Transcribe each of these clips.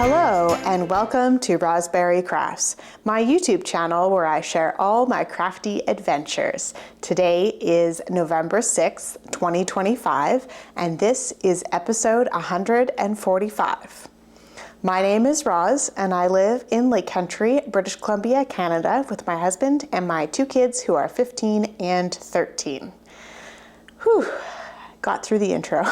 Hello and welcome to Rosberry Crafts, my YouTube channel where I share all my crafty adventures. Today is November 6th, 2025, and this is episode 145. My name is Roz and I live in Lake Country, British Columbia, Canada with my husband and my two kids who are 15 and 13. Whew, got through the intro.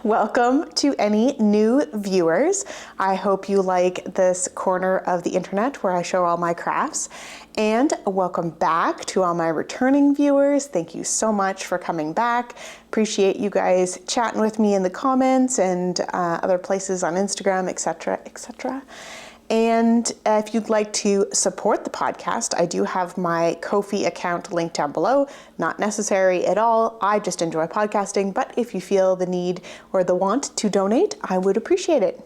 Welcome to any new viewers. I hope you like this corner of the internet where I show all my crafts. And welcome back to all my returning viewers. Thank you so much for coming back. Appreciate you guys chatting with me in the comments and other places on Instagram, etc., etc. And if you'd like to support the podcast, I do have my Ko-fi account linked down below. Not necessary at all. I just enjoy podcasting, but if you feel the need or the want to donate, I would appreciate it.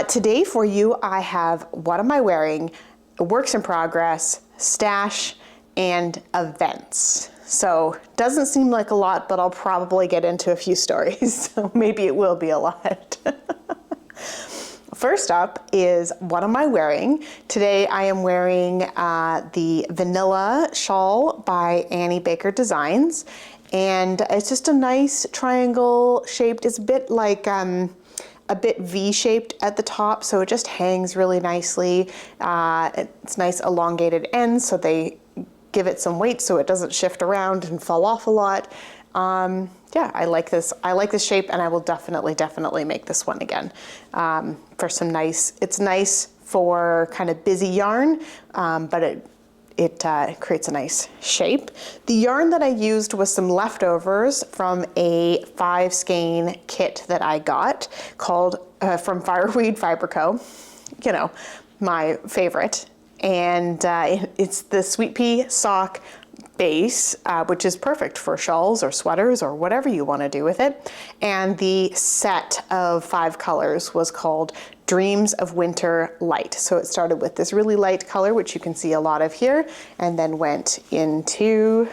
Today for you, I have what am I wearing, works in progress, stash, and events. So doesn't seem like a lot, but I'll probably get into a few stories. So maybe it will be a lot. First up is what am I wearing? Today I am wearing the Vanilla Shawl by Annie Baker Designs. And it's just a nice triangle shaped. It's a bit like a bit V-shaped at the top, so it just hangs really nicely. It's nice elongated ends, so they give it some weight so it doesn't shift around and fall off a lot. Yeah, I like this. I like this shape, and I will definitely make this one again for some nice. It's nice for kind of busy yarn, but it creates a nice shape. The yarn that I used was some leftovers from a 5 skein kit that I got called from Fireweed Fiber Co. You know, my favorite, and it's the Sweet Pea sock base, which is perfect for shawls or sweaters or whatever you want to do with it. And the set of 5 colors was called Dreams of Winter Light. So it started with this really light color, which you can see a lot of here, and then went into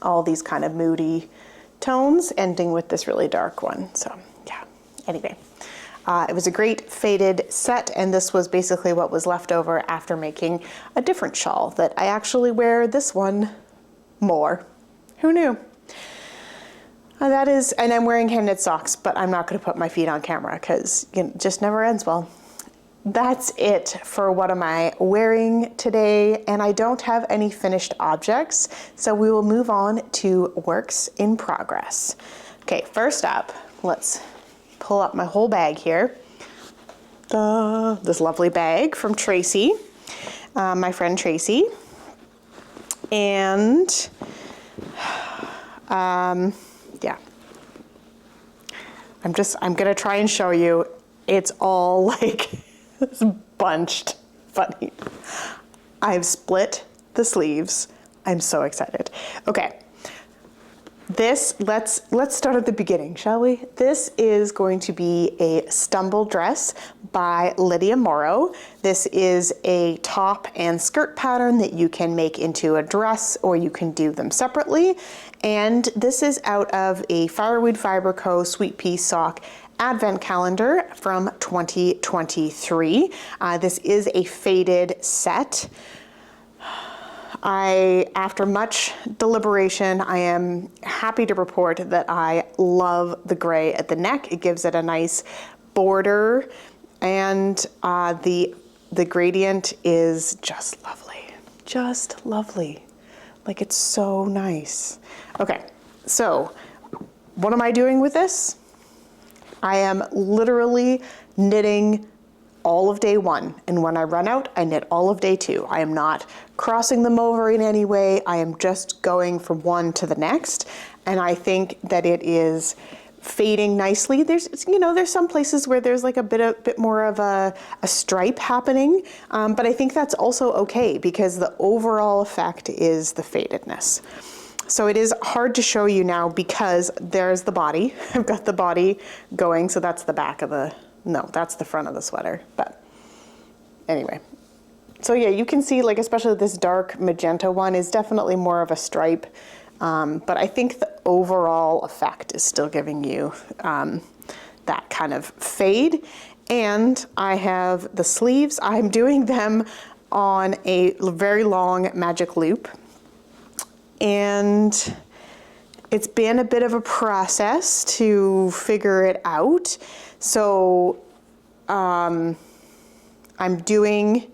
all these kind of moody tones, ending with this really dark one. So yeah, anyway. It was a great faded set, and this was basically what was left over after making a different shawl that I actually wear this one more. Who knew? That is, and I'm wearing hand-knit socks, but I'm not going to put my feet on camera because it just never ends well. That's it for what am I wearing today, and I don't have any finished objects, so we will move on to works in progress. Okay, first up, let's pull up my whole bag here. This lovely bag from Tracy, my friend Tracy. And yeah, I'm gonna try and show you. It's all like it's bunched funny. I've split the sleeves. I'm so excited. Okay. Let's start at the beginning, shall we? This is going to be a stumble dress by Lydia Morrow. This is a top and skirt pattern that you can make into a dress, or you can do them separately. And this is out of a Fireweed Fiber Co. Sweet Pea Sock Advent Calendar from 2023. This is a faded set. After much deliberation, I am happy to report that I love the gray at the neck. It gives it a nice border, and the gradient is just lovely. Like, it's so nice. Okay, so what am I doing with this? I am literally knitting all of day 1, and when I run out, I knit all of day 2. I am not crossing them over in any way. I am just going from one to the next, and I think that it is fading nicely. There's some places where there's like a bit more of a stripe happening, but I think that's also okay because the overall effect is the fadedness. So it is hard to show you now because there's the body. I've got the body going, so that's the back of the. No, that's the front of the sweater, but anyway. So yeah, you can see, like, especially this dark magenta one is definitely more of a stripe, but I think the overall effect is still giving you that kind of fade. And I have the sleeves. I'm doing them on a very long magic loop. And it's been a bit of a process to figure it out. So I'm doing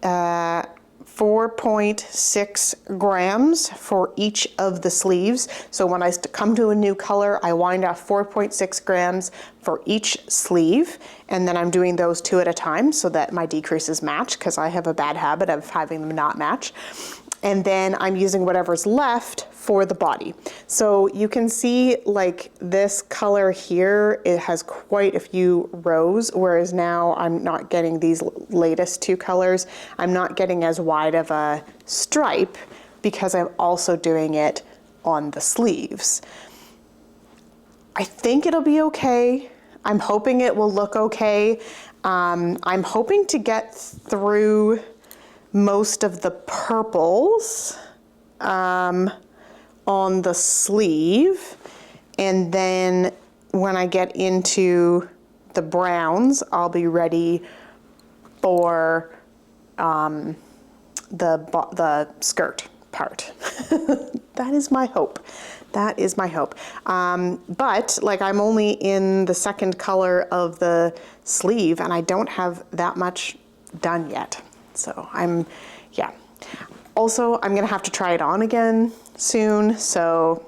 4.6 grams for each of the sleeves. So when I come to a new color, I wind off 4.6 grams for each sleeve. And then I'm doing those 2 at a time so that my decreases match, because I have a bad habit of having them not match. And then I'm using whatever's left for the body. So you can see like this color here, it has quite a few rows, whereas now I'm not getting these latest 2 colors. I'm not getting as wide of a stripe because I'm also doing it on the sleeves. I think it'll be okay. I'm hoping it will look okay. I'm hoping to get through most of the purples on the sleeve, and then when I get into the browns, I'll be ready for the skirt part. That is my hope. That is my hope. But like I'm only in the 2nd color of the sleeve and I don't have that much done yet. So yeah. Also, I'm gonna have to try it on again soon. So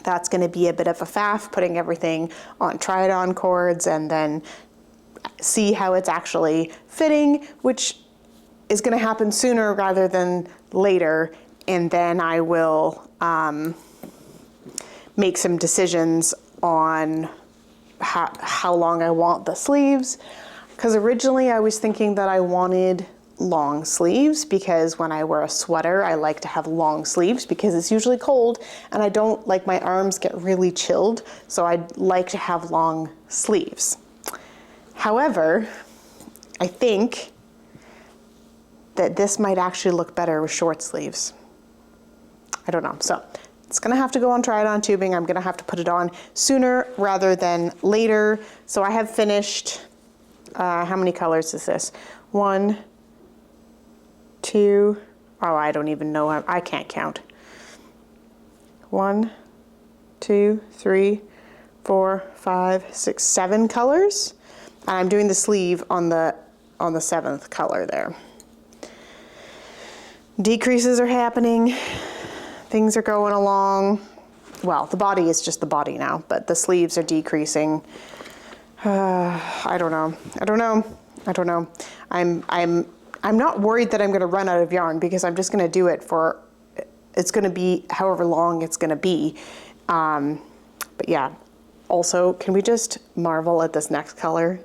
that's gonna be a bit of a faff, putting everything on try it on cords and then see how it's actually fitting, which is gonna happen sooner rather than later. And then I will make some decisions on how long I want the sleeves. Because originally I was thinking that I wanted long sleeves, because when I wear a sweater, I like to have long sleeves because it's usually cold and I don't like my arms get really chilled. So I'd like to have long sleeves. However, I think that this might actually look better with short sleeves. I don't know. So it's gonna have to go on try it on tubing. I'm gonna have to put it on sooner rather than later. So I have finished, how many colors is this? 1, 2, oh, I don't even know, I can't count. 1, 2, 3, 4, 5, 6, 7 colors. And I'm doing the sleeve on the 7th color there. Decreases are happening. Things are going along. Well, the body is just the body now, but the sleeves are decreasing. I don't know. I'm not worried that I'm going to run out of yarn, because I'm just going to do it for, it's going to be however long it's going to be. But yeah, also, can we just marvel at this next color?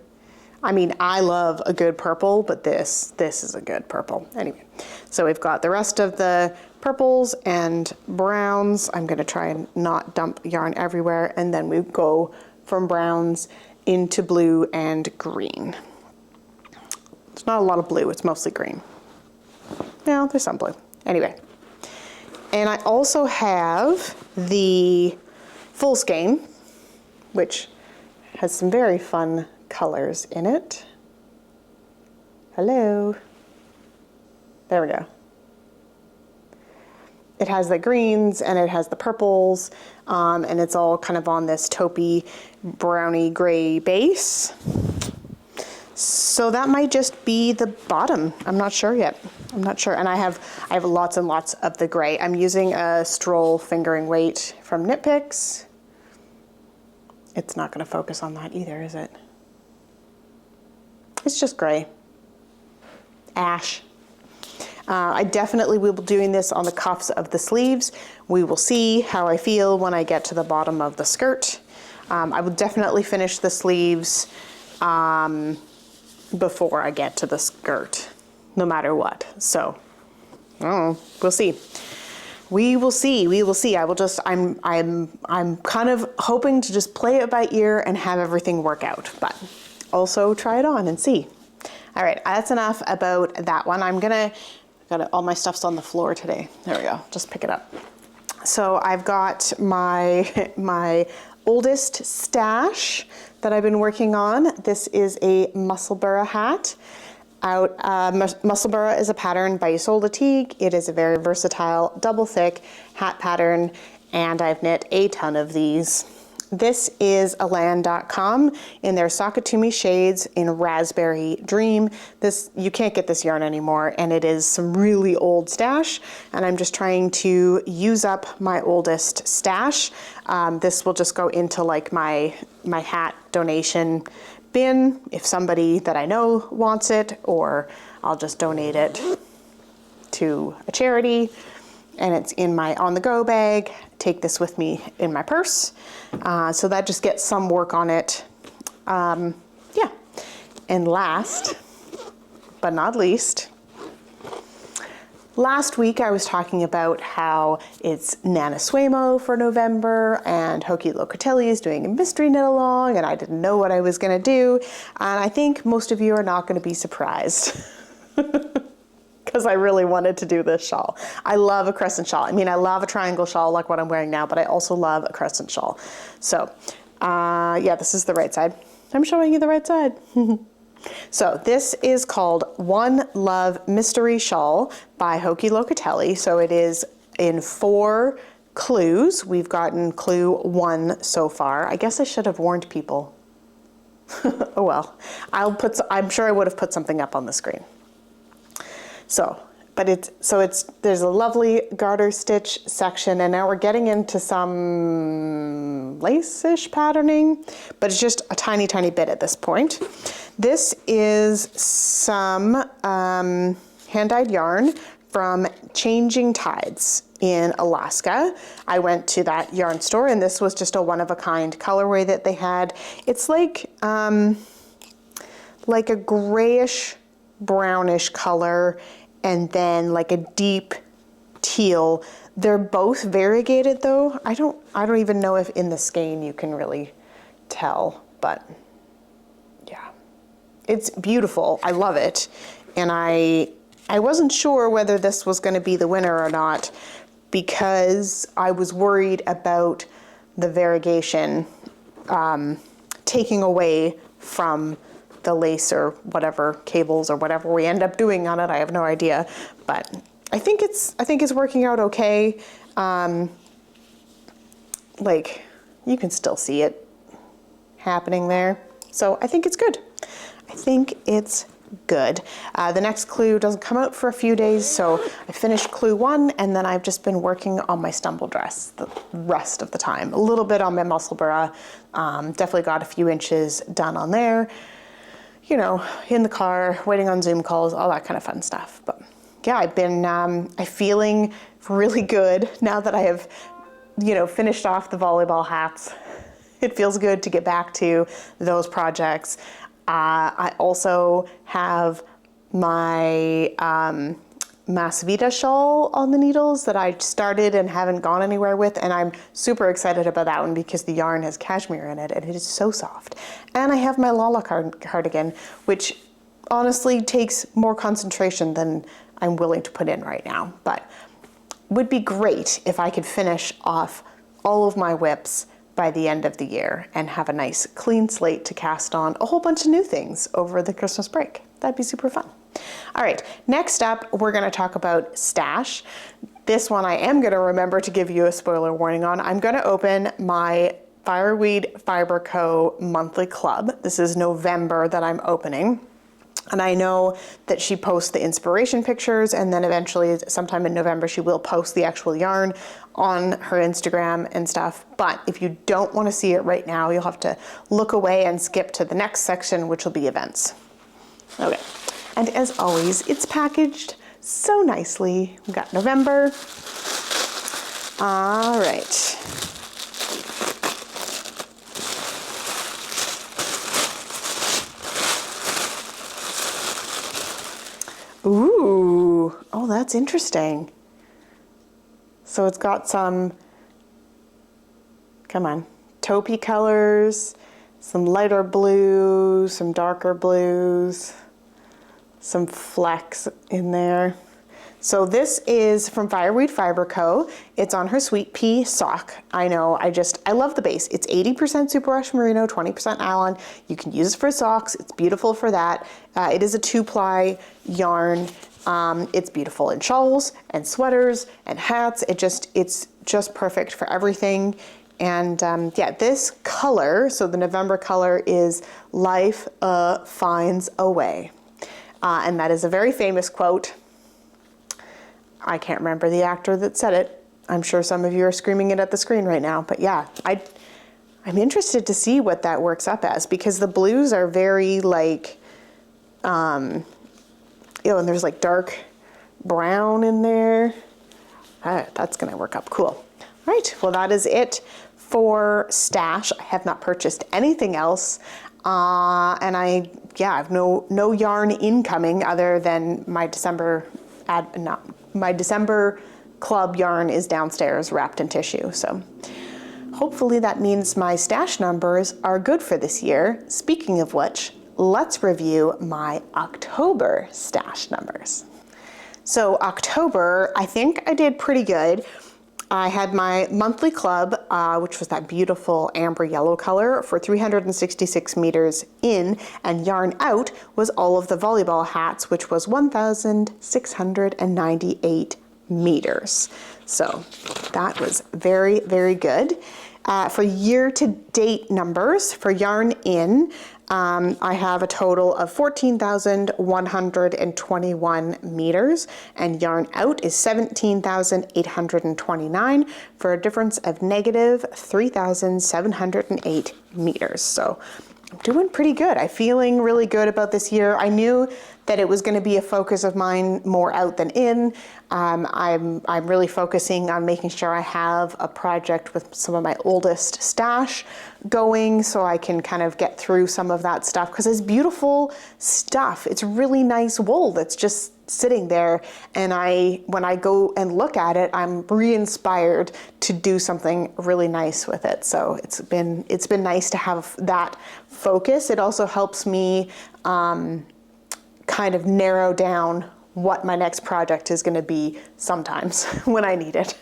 I mean, I love a good purple, but this is a good purple. Anyway, so we've got the rest of the purples and browns. I'm going to try and not dump yarn everywhere. And then we go from browns into blue and green. It's not a lot of blue, it's mostly green. No, there's some blue. Anyway, and I also have the full skein, which has some very fun colors in it. Hello. There we go. It has the greens and it has the purples, and it's all kind of on this taupey browny gray base. So that might just be the bottom. I'm not sure yet. I'm not sure. And I have lots and lots of the gray. I'm using a Stroll fingering weight from Knit Picks. It's not going to focus on that either, is it? It's just gray. Ash. I definitely will be doing this on the cuffs of the sleeves. We will see how I feel when I get to the bottom of the skirt. I will definitely finish the sleeves before I get to the skirt, no matter what. So, we'll see. We will see. We will see. I'm kind of hoping to just play it by ear and have everything work out, but also try it on and see. All right, that's enough about that one. Got all my stuff's on the floor today. There we go. Just pick it up. so I've got my oldest stash that I've been working on. This is a Musselburgh hat. Musselburgh is a pattern by Isolde Teague. It is a very versatile, double thick hat pattern, and I've knit a ton of these. This is Alan.com in their Sakatumi shades in Raspberry Dream. This, you can't get this yarn anymore, and it is some really old stash, and I'm just trying to use up my oldest stash. This will just go into like my hat donation bin if somebody that I know wants it, or I'll just donate it to a charity. And it's in my on-the-go bag. Take this with me in my purse. So that just gets some work on it. Yeah. And last but not least, last week I was talking about how it's NaNoSuemo for November, and Hoki Locatelli is doing a mystery knit along, and I didn't know what I was gonna do. And I think most of you are not gonna be surprised. Because I really wanted to do this shawl. I love a crescent shawl. I mean, I love a triangle shawl like what I'm wearing now, but I also love a crescent shawl. So, yeah, this is the right side. I'm showing you the right side. So this is called One Love Mystery Shawl by Hoki Locatelli. So it is in 4 clues. We've gotten clue 1 so far. I guess I should have warned people. Oh well, I'm sure I would have put something up on the screen. So, there's a lovely garter stitch section, and now we're getting into some lace-ish patterning, but it's just a tiny, tiny bit at this point. This is some hand-dyed yarn from Changing Tides in Alaska. I went to that yarn store, and this was just a one-of-a-kind colorway that they had. It's like a grayish, brownish color, and then like a deep teal. They're both variegated though. I don't even know if in the skein you can really tell, but yeah, it's beautiful. I love it. And I wasn't sure whether this was going to be the winner or not, because I was worried about the variegation taking away from the lace or whatever, cables or whatever we end up doing on it. I have no idea, but I think it's working out okay. Like, you can still see it happening there. So I think it's good. I think it's good. The next clue doesn't come out for a few days, so I finished clue 1, and then I've just been working on my stumble dress the rest of the time. A little bit on my Musselburgh. Definitely got a few inches done on there. You know, in the car, waiting on Zoom calls, all that kind of fun stuff. But yeah, I've been I'm feeling really good now that I have, you know, finished off the volleyball hats. It feels good to get back to those projects. I also have my Mas Vita shawl on the needles that I started and haven't gone anywhere with, and I'm super excited about that one because the yarn has cashmere in it and it is so soft. And I have my Lala cardigan, which honestly takes more concentration than I'm willing to put in right now, but would be great if I could finish off all of my whips by the end of the year and have a nice clean slate to cast on a whole bunch of new things over the Christmas break. That'd be super fun. All right, next up, we're gonna talk about stash. This one I am gonna remember to give you a spoiler warning on. I'm gonna open my Fireweed Fiber Co. monthly club. This is November that I'm opening. And I know that she posts the inspiration pictures, and then eventually sometime in November, she will post the actual yarn on her Instagram and stuff. But if you don't want to see it right now, you'll have to look away and skip to the next section, which will be events. Okay, and as always, it's packaged so nicely. We've got November. All right. Ooh, oh, that's interesting. So it's got some, come on, taupey colors, some lighter blues, some darker blues, some flecks in there. So this is from Fireweed Fiber Co. It's on her Sweet Pea sock. I know, I love the base. It's 80% superwash merino, 20% nylon. You can use it for socks. It's beautiful for that. It is a 2-ply yarn. It's beautiful in shawls and sweaters and hats. It's just perfect for everything. And yeah, this color, so the November color is Life Finds a Way. And that is a very famous quote. I can't remember the actor that said it. I'm sure some of you are screaming it at the screen right now, but yeah, I'm interested to see what that works up as, because the blues are very like, and there's like dark brown in there. That's gonna work up cool. All right, well, that is it for stash. I have not purchased anything else. And I have no yarn incoming other than my December my December club yarn is downstairs wrapped in tissue. So hopefully that means my stash numbers are good for this year. Speaking of which, let's review my October stash numbers. So October, I think I did pretty good. I had my monthly club, which was that beautiful amber yellow color, for 366 meters in, and yarn out was all of the volleyball hats, which was 1,698 meters. So that was very, very good. For year-to-date numbers, for yarn in, I have a total of 14,121 meters, and yarn out is 17,829 for a difference of negative 3,708 meters. So I'm doing pretty good. I'm feeling really good about this year. I knew that it was going to be a focus of mine more out than in. I'm really focusing on making sure I have a project with some of my oldest stash going, so I can kind of get through some of that stuff, because it's beautiful stuff. It's really nice wool that's just sitting there, and when I go and look at it, I'm re-inspired to do something really nice with it. So it's been nice to have that focus. It also helps me kind of narrow down what my next project is going to be sometimes when I need it.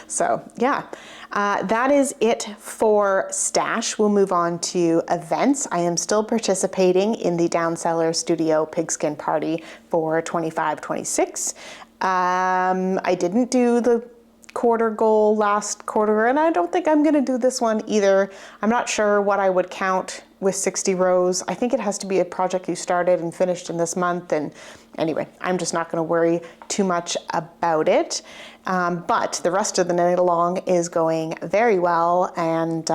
So yeah, that is it for stash. We'll move on to events. I am still participating in the Down Cellar Studio Pigskin Party for 25-26. I didn't do the quarter goal last quarter, and I don't think I'm going to do this one either. I'm not sure what I would count with 60 rows. I think it has to be a project you started and finished in this month, and anyway, I'm just not going to worry too much about it. But the rest of the knit along is going very well, and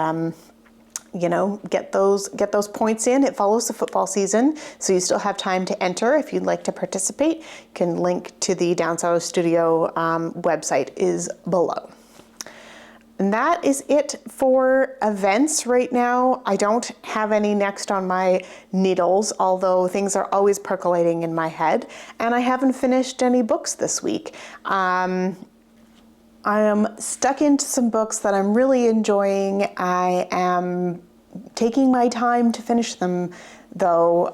get those points in. It follows the football season, so you still have time to enter if you'd like to participate. You can link to the Down Cellar Studio website is below. And that is it for events right now. I don't have any next on my needles, although things are always percolating in my head, and I haven't finished any books this week. I am stuck into some books that I'm really enjoying. I am taking my time to finish them, though.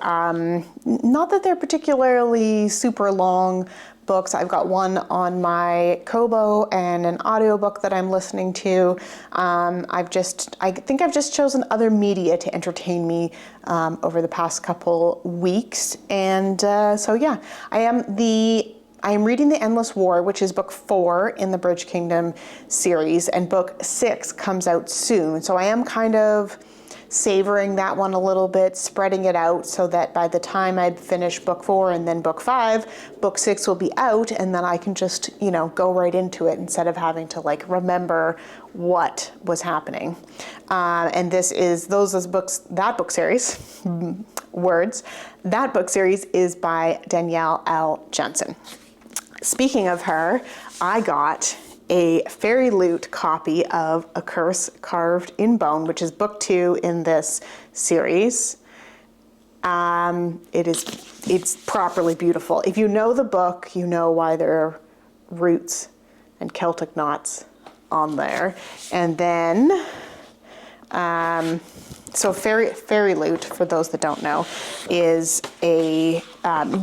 Not that they're particularly super long books. I've got one on my Kobo and an audiobook that I'm listening to. I think I've just chosen other media to entertain me over the past couple weeks. And so yeah, I am reading The Endless War, which is book 4 in the Bridge Kingdom series, and book 6 comes out soon. So I am kind of savoring that one a little bit, spreading it out so that by the time I finish book 4 and then book 5, book 6 will be out, and then I can just, go right into it instead of having to remember what was happening. And that book series, that book series is by Danielle L. Jensen. Speaking of her, I got a Fairy Loot copy of A Curse Carved in Bone, which is book 2 in this series. It's properly beautiful. If you know the book, you know why there are roots and Celtic knots on there. And then, so Fairy Loot, for those that don't know, is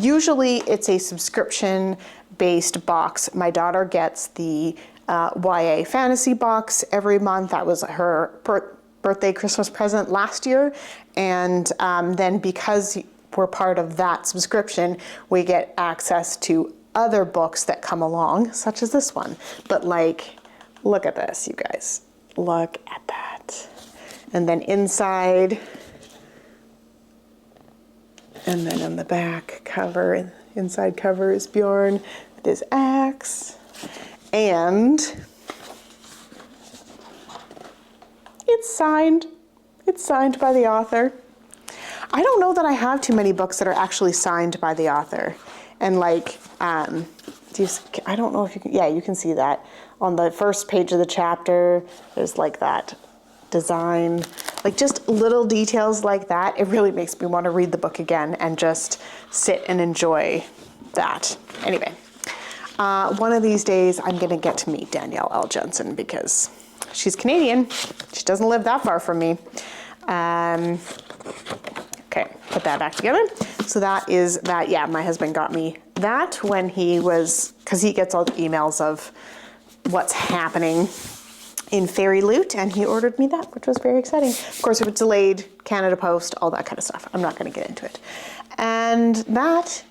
usually it's a subscription based box. My daughter gets the YA fantasy box every month. That was her birthday Christmas present last year. And then because we're part of that subscription, we get access to other books that come along, such as this one. But like, look at this, you guys. Look at that. And then inside, and then on the back cover, inside cover is Bjorn with his axe. And it's signed. It's signed by the author. I don't know that I have too many books that are actually signed by the author. And like, I don't know if you can, yeah, you can see that. On the first page of the chapter, there's like that design, like just little details like that. It really makes me want to read the book again and just sit and enjoy that. Anyway, one of these days I'm going to get to meet Danielle L. Jensen because she's Canadian. She doesn't live that far from me. Okay, put that back together. So that is that, yeah, my husband got me that when he was, because he gets all the emails of what's happening in Fairy Loot, and he ordered me that, which was very exciting. Of course, it was delayed, Canada Post, all that kind of stuff. I'm not going to get into it. And that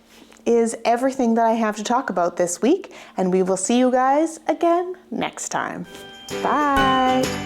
is everything that I have to talk about this week, and we will see you guys again next time. Bye.